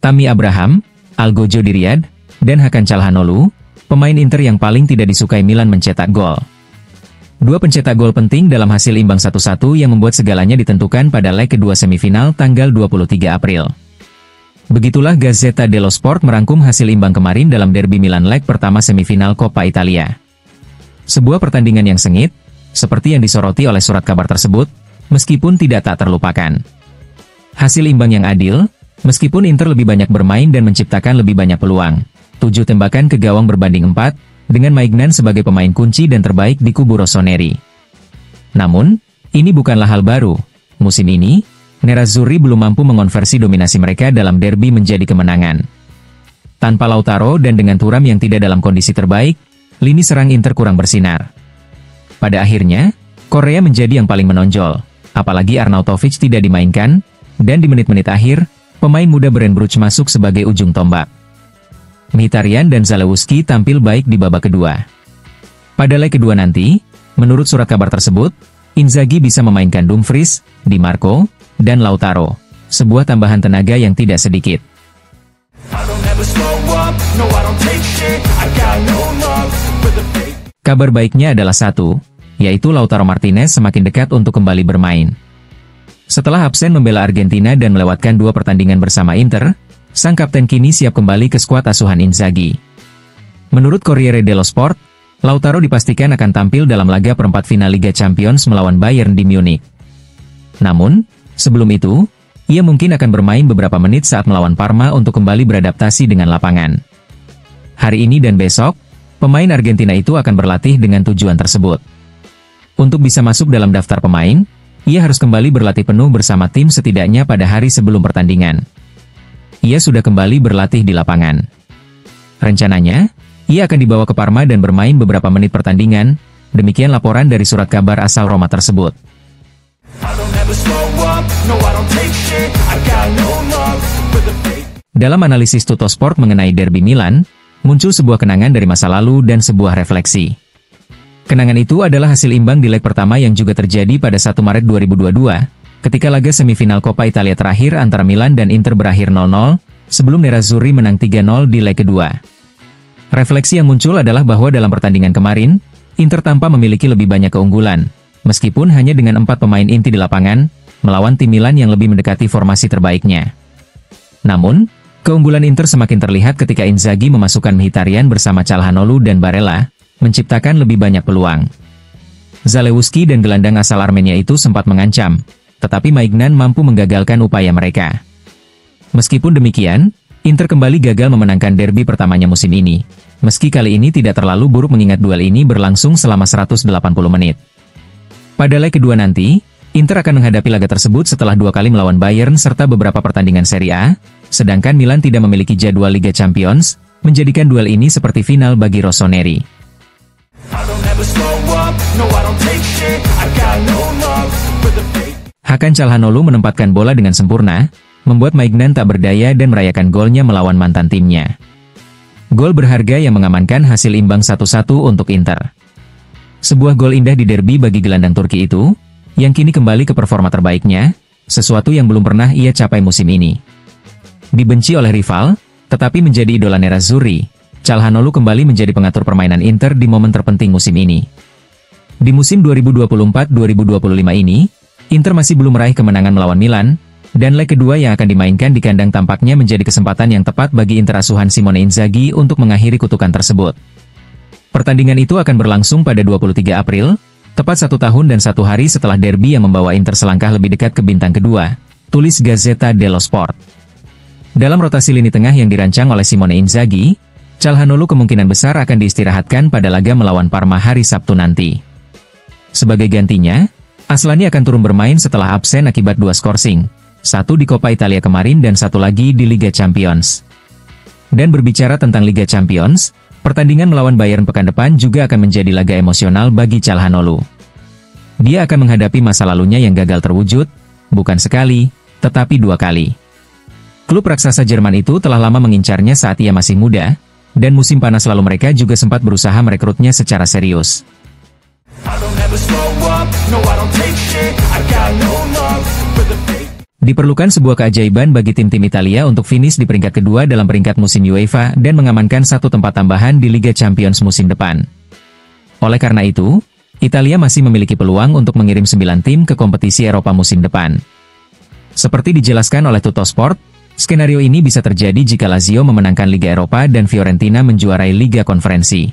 Tammy Abraham, Algojo di Riyadh, dan Hakan Calhanoglu, pemain Inter yang paling tidak disukai Milan mencetak gol. Dua pencetak gol penting dalam hasil imbang 1-1 yang membuat segalanya ditentukan pada leg kedua semifinal tanggal 23 April. Begitulah Gazzetta dello Sport merangkum hasil imbang kemarin dalam derby Milan leg pertama semifinal Coppa Italia. Sebuah pertandingan yang sengit, seperti yang disoroti oleh surat kabar tersebut, meskipun tidak tak terlupakan. Hasil imbang yang adil, meskipun Inter lebih banyak bermain dan menciptakan lebih banyak peluang. 7 tembakan ke gawang berbanding 4, dengan Maignan sebagai pemain kunci dan terbaik di kubu Rossoneri. Namun, ini bukanlah hal baru. Musim ini, Nerazzurri belum mampu mengonversi dominasi mereka dalam derby menjadi kemenangan. Tanpa Lautaro dan dengan Thuram yang tidak dalam kondisi terbaik, lini serang Inter kurang bersinar. Pada akhirnya, Korea menjadi yang paling menonjol, apalagi Arnautovic tidak dimainkan, dan di menit-menit akhir, pemain muda Brandtbrugge masuk sebagai ujung tombak. Mkhitaryan dan Zalewski tampil baik di babak kedua. Pada leg kedua nanti, menurut surat kabar tersebut, Inzaghi bisa memainkan Dumfries, Di Marco, dan Lautaro, sebuah tambahan tenaga yang tidak sedikit. Kabar baiknya adalah satu, yaitu Lautaro Martinez semakin dekat untuk kembali bermain. Setelah absen membela Argentina dan melewatkan 2 pertandingan bersama Inter, sang kapten kini siap kembali ke skuad asuhan Inzaghi. Menurut Corriere dello Sport, Lautaro dipastikan akan tampil dalam laga perempat final Liga Champions melawan Bayern di Munich. Namun, sebelum itu, ia mungkin akan bermain beberapa menit saat melawan Parma untuk kembali beradaptasi dengan lapangan. Hari ini dan besok, pemain Argentina itu akan berlatih dengan tujuan tersebut. Untuk bisa masuk dalam daftar pemain, ia harus kembali berlatih penuh bersama tim setidaknya pada hari sebelum pertandingan. Ia sudah kembali berlatih di lapangan. Rencananya, ia akan dibawa ke Parma dan bermain beberapa menit pertandingan, demikian laporan dari surat kabar asal Roma tersebut. Dalam analisis Tuttosport mengenai derby Milan, muncul sebuah kenangan dari masa lalu dan sebuah refleksi. Kenangan itu adalah hasil imbang di leg pertama yang juga terjadi pada 1 Maret 2022, ketika laga semifinal Coppa Italia terakhir antara Milan dan Inter berakhir 0-0, sebelum Nerazzurri menang 3-0 di leg kedua. Refleksi yang muncul adalah bahwa dalam pertandingan kemarin, Inter tampak memiliki lebih banyak keunggulan, meskipun hanya dengan 4 pemain inti di lapangan, melawan tim Milan yang lebih mendekati formasi terbaiknya. Namun, keunggulan Inter semakin terlihat ketika Inzaghi memasukkan Mkhitaryan bersama Calhanoglu dan Barella, menciptakan lebih banyak peluang. Zalewski dan gelandang asal Armenia itu sempat mengancam, tetapi Maignan mampu menggagalkan upaya mereka. Meskipun demikian, Inter kembali gagal memenangkan derby pertamanya musim ini, meski kali ini tidak terlalu buruk mengingat duel ini berlangsung selama 180 menit. Pada leg kedua nanti, Inter akan menghadapi laga tersebut setelah 2 kali melawan Bayern serta beberapa pertandingan Serie A, sedangkan Milan tidak memiliki jadwal Liga Champions, menjadikan duel ini seperti final bagi Rossoneri. Hakan Calhanoglu menempatkan bola dengan sempurna, membuat Maignan tak berdaya dan merayakan golnya melawan mantan timnya. Gol berharga yang mengamankan hasil imbang 1-1 untuk Inter. Sebuah gol indah di derby bagi gelandang Turki itu, yang kini kembali ke performa terbaiknya, sesuatu yang belum pernah ia capai musim ini. Dibenci oleh rival, tetapi menjadi idola Nerazzurri, Calhanoglu kembali menjadi pengatur permainan Inter di momen terpenting musim ini. Di musim 2024-2025 ini, Inter masih belum meraih kemenangan melawan Milan, dan leg kedua yang akan dimainkan di kandang tampaknya menjadi kesempatan yang tepat bagi Inter asuhan Simone Inzaghi untuk mengakhiri kutukan tersebut. Pertandingan itu akan berlangsung pada 23 April, tepat 1 tahun dan 1 hari setelah derby yang membawa Inter selangkah lebih dekat ke bintang kedua, tulis Gazzetta dello Sport. Dalam rotasi lini tengah yang dirancang oleh Simone Inzaghi, Calhanoglu kemungkinan besar akan diistirahatkan pada laga melawan Parma hari Sabtu nanti. Sebagai gantinya, Aslani akan turun bermain setelah absen akibat 2 skorsing, 1 di Coppa Italia kemarin dan 1 lagi di Liga Champions. Dan berbicara tentang Liga Champions, pertandingan melawan Bayern pekan depan juga akan menjadi laga emosional bagi Calhanoglu. Dia akan menghadapi masa lalunya yang gagal terwujud, bukan sekali, tetapi 2 kali. Klub raksasa Jerman itu telah lama mengincarnya saat ia masih muda, dan musim panas lalu mereka juga sempat berusaha merekrutnya secara serius. I don't ever slow up, no I don't take shit, I got no love. Diperlukan sebuah keajaiban bagi tim-tim Italia untuk finish di peringkat kedua dalam peringkat musim UEFA dan mengamankan satu tempat tambahan di Liga Champions musim depan. Oleh karena itu, Italia masih memiliki peluang untuk mengirim 9 tim ke kompetisi Eropa musim depan. Seperti dijelaskan oleh Tuttosport, skenario ini bisa terjadi jika Lazio memenangkan Liga Eropa dan Fiorentina menjuarai Liga Konferensi.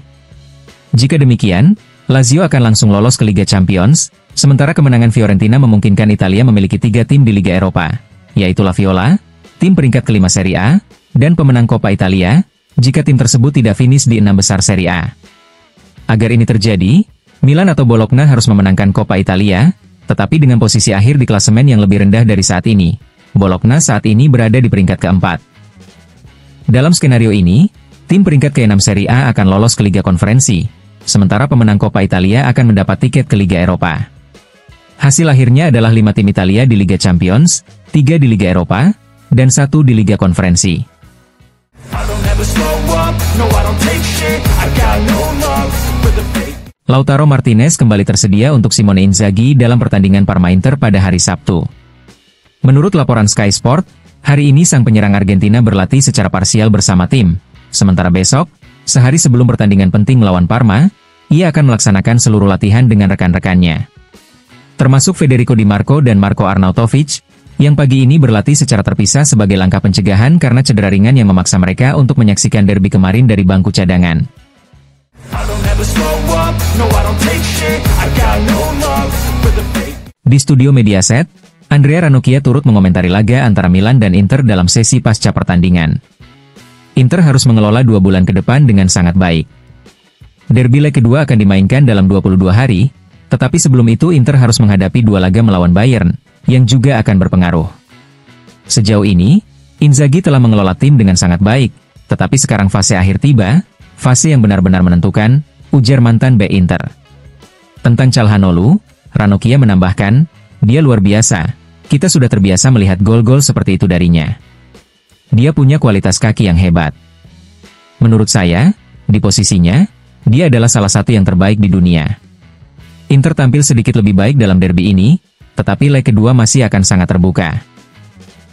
Jika demikian, Lazio akan langsung lolos ke Liga Champions, sementara kemenangan Fiorentina memungkinkan Italia memiliki 3 tim di Liga Eropa, yaitu La Viola, tim peringkat kelima Serie A, dan pemenang Coppa Italia, jika tim tersebut tidak finish di 6 besar Serie A. Agar ini terjadi, Milan atau Bologna harus memenangkan Coppa Italia, tetapi dengan posisi akhir di klasemen yang lebih rendah dari saat ini. Bologna saat ini berada di peringkat keempat. Dalam skenario ini, tim peringkat ke-6 Serie A akan lolos ke Liga Konferensi, sementara pemenang Coppa Italia akan mendapat tiket ke Liga Eropa. Hasil akhirnya adalah 5 tim Italia di Liga Champions, 3 di Liga Eropa, dan 1 di Liga Konferensi. Lautaro Martinez kembali tersedia untuk Simone Inzaghi dalam pertandingan Parma Inter pada hari Sabtu. Menurut laporan Sky Sport, hari ini sang penyerang Argentina berlatih secara parsial bersama tim, sementara besok, sehari sebelum pertandingan penting melawan Parma, ia akan melaksanakan seluruh latihan dengan rekan-rekannya. Termasuk Federico Di Marco dan Marco Arnautovic, yang pagi ini berlatih secara terpisah sebagai langkah pencegahan karena cedera ringan yang memaksa mereka untuk menyaksikan derby kemarin dari bangku cadangan. Di studio Mediaset, Andrea Ranocchia turut mengomentari laga antara Milan dan Inter dalam sesi pasca pertandingan. Inter harus mengelola 2 bulan ke depan dengan sangat baik. Derby leg kedua akan dimainkan dalam 22 hari, tetapi sebelum itu Inter harus menghadapi 2 laga melawan Bayern, yang juga akan berpengaruh. Sejauh ini, Inzaghi telah mengelola tim dengan sangat baik, tetapi sekarang fase akhir tiba, fase yang benar-benar menentukan, ujar mantan bek Inter. Tentang Calhanoglu, Ranocchia menambahkan, dia luar biasa, kita sudah terbiasa melihat gol-gol seperti itu darinya. Dia punya kualitas kaki yang hebat. Menurut saya, di posisinya, dia adalah salah satu yang terbaik di dunia. Inter tampil sedikit lebih baik dalam derby ini, tetapi leg kedua masih akan sangat terbuka.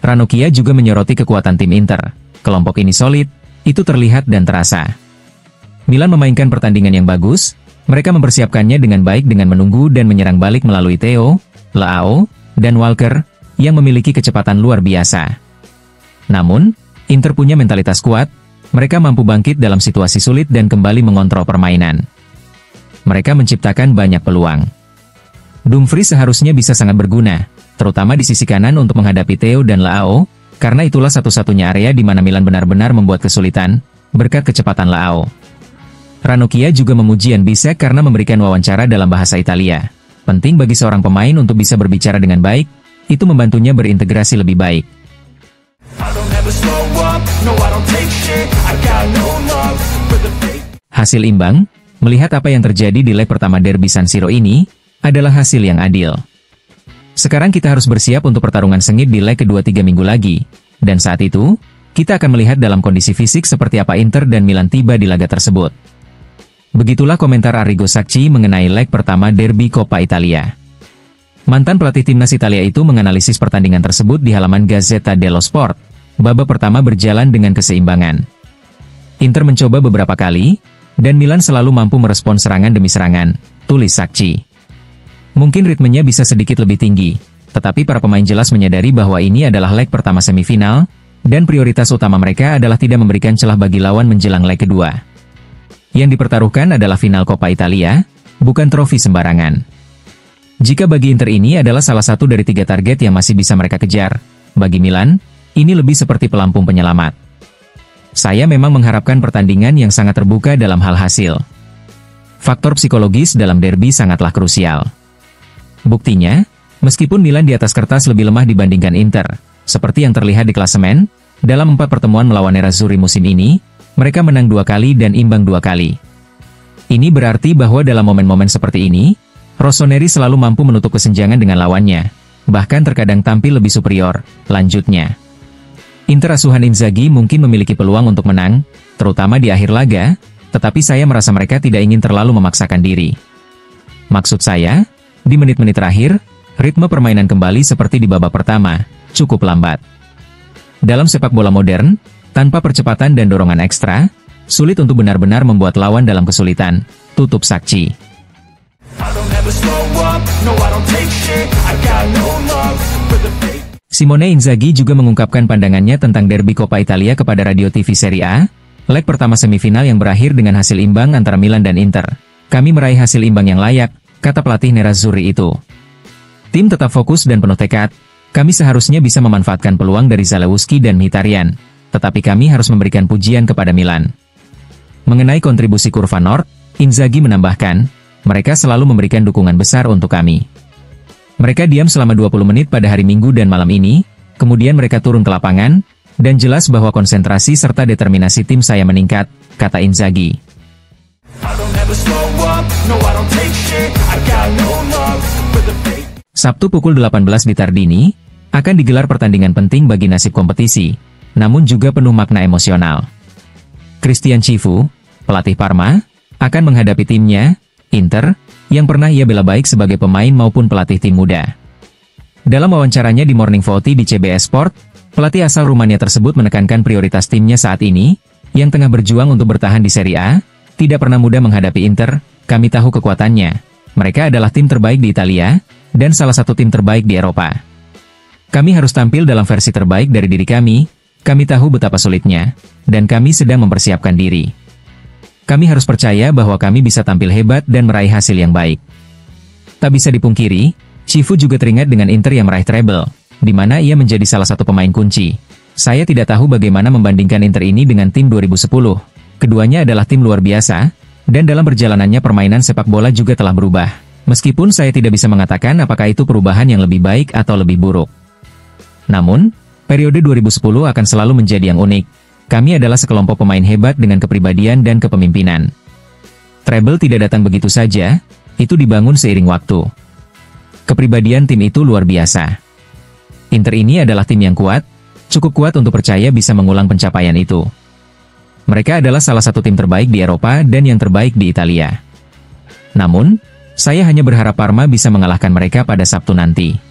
Ranocchia juga menyoroti kekuatan tim Inter. Kelompok ini solid, itu terlihat dan terasa. Milan memainkan pertandingan yang bagus, mereka mempersiapkannya dengan baik dengan menunggu dan menyerang balik melalui Theo, Leao, dan Walker, yang memiliki kecepatan luar biasa. Namun, Inter punya mentalitas kuat, mereka mampu bangkit dalam situasi sulit dan kembali mengontrol permainan. Mereka menciptakan banyak peluang. Dumfries seharusnya bisa sangat berguna, terutama di sisi kanan untuk menghadapi Theo dan Leao, karena itulah satu-satunya area di mana Milan benar-benar membuat kesulitan, berkat kecepatan Leao. Ranocchia juga memuji Jan Bisek karena memberikan wawancara dalam bahasa Italia. Penting bagi seorang pemain untuk bisa berbicara dengan baik, itu membantunya berintegrasi lebih baik. Hasil imbang, melihat apa yang terjadi di leg pertama derby San Siro ini, adalah hasil yang adil. Sekarang kita harus bersiap untuk pertarungan sengit di leg kedua 3 minggu lagi, dan saat itu, kita akan melihat dalam kondisi fisik seperti apa Inter dan Milan tiba di laga tersebut. Begitulah komentar Arrigo Sacchi mengenai leg pertama derby Coppa Italia. Mantan pelatih timnas Italia itu menganalisis pertandingan tersebut di halaman Gazzetta dello Sport. Babak pertama berjalan dengan keseimbangan. Inter mencoba beberapa kali, dan Milan selalu mampu merespon serangan demi serangan, tulis Sacchi. Mungkin ritmenya bisa sedikit lebih tinggi, tetapi para pemain jelas menyadari bahwa ini adalah leg pertama semifinal, dan prioritas utama mereka adalah tidak memberikan celah bagi lawan menjelang leg kedua. Yang dipertaruhkan adalah final Coppa Italia, bukan trofi sembarangan. Jika bagi Inter ini adalah salah satu dari 3 target yang masih bisa mereka kejar, bagi Milan, ini lebih seperti pelampung penyelamat. Saya memang mengharapkan pertandingan yang sangat terbuka dalam hal hasil. Faktor psikologis dalam derby sangatlah krusial. Buktinya, meskipun Milan di atas kertas lebih lemah dibandingkan Inter, seperti yang terlihat di klasemen, dalam 4 pertemuan melawan Nerazzurri musim ini, mereka menang 2 kali dan imbang 2 kali. Ini berarti bahwa dalam momen-momen seperti ini, Rossoneri selalu mampu menutup kesenjangan dengan lawannya, bahkan terkadang tampil lebih superior, lanjutnya. Inter asuhan Inzaghi mungkin memiliki peluang untuk menang, terutama di akhir laga, tetapi saya merasa mereka tidak ingin terlalu memaksakan diri. Maksud saya, di menit-menit terakhir, ritme permainan kembali seperti di babak pertama, cukup lambat. Dalam sepak bola modern, tanpa percepatan dan dorongan ekstra, sulit untuk benar-benar membuat lawan dalam kesulitan, tutup Sakci. Simone Inzaghi juga mengungkapkan pandangannya tentang derby Coppa Italia kepada radio TV Serie A, leg pertama semifinal yang berakhir dengan hasil imbang antara Milan dan Inter. Kami meraih hasil imbang yang layak, kata pelatih Nerazzurri itu. Tim tetap fokus dan penuh tekad. Kami seharusnya bisa memanfaatkan peluang dari Zalewski dan Mkhitaryan, tetapi kami harus memberikan pujian kepada Milan. Mengenai kontribusi kurva Nord, Inzaghi menambahkan, mereka selalu memberikan dukungan besar untuk kami. Mereka diam selama 20 menit pada hari Minggu dan malam ini, kemudian mereka turun ke lapangan, dan jelas bahwa konsentrasi serta determinasi tim saya meningkat, kata Inzaghi. Sabtu pukul 18 di Tardini, akan digelar pertandingan penting bagi nasib kompetisi, namun juga penuh makna emosional. Christian Cifu, pelatih Parma, akan menghadapi timnya, Inter, yang pernah ia bela baik sebagai pemain maupun pelatih tim muda. Dalam wawancaranya di Morning Volley di CBS Sport, pelatih asal Rumania tersebut menekankan prioritas timnya saat ini, yang tengah berjuang untuk bertahan di Serie A, tidak pernah mudah menghadapi Inter, kami tahu kekuatannya. Mereka adalah tim terbaik di Italia, dan salah satu tim terbaik di Eropa. Kami harus tampil dalam versi terbaik dari diri kami tahu betapa sulitnya, dan kami sedang mempersiapkan diri. Kami harus percaya bahwa kami bisa tampil hebat dan meraih hasil yang baik. Tak bisa dipungkiri, Cifu juga teringat dengan Inter yang meraih treble, di mana ia menjadi salah satu pemain kunci. Saya tidak tahu bagaimana membandingkan Inter ini dengan tim 2010. Keduanya adalah tim luar biasa, dan dalam perjalanannya permainan sepak bola juga telah berubah. Meskipun saya tidak bisa mengatakan apakah itu perubahan yang lebih baik atau lebih buruk. Namun, periode 2010 akan selalu menjadi yang unik. Kami adalah sekelompok pemain hebat dengan kepribadian dan kepemimpinan. Treble tidak datang begitu saja, itu dibangun seiring waktu. Kepribadian tim itu luar biasa. Inter ini adalah tim yang kuat, cukup kuat untuk percaya bisa mengulang pencapaian itu. Mereka adalah salah satu tim terbaik di Eropa dan yang terbaik di Italia. Namun, saya hanya berharap Parma bisa mengalahkan mereka pada Sabtu nanti.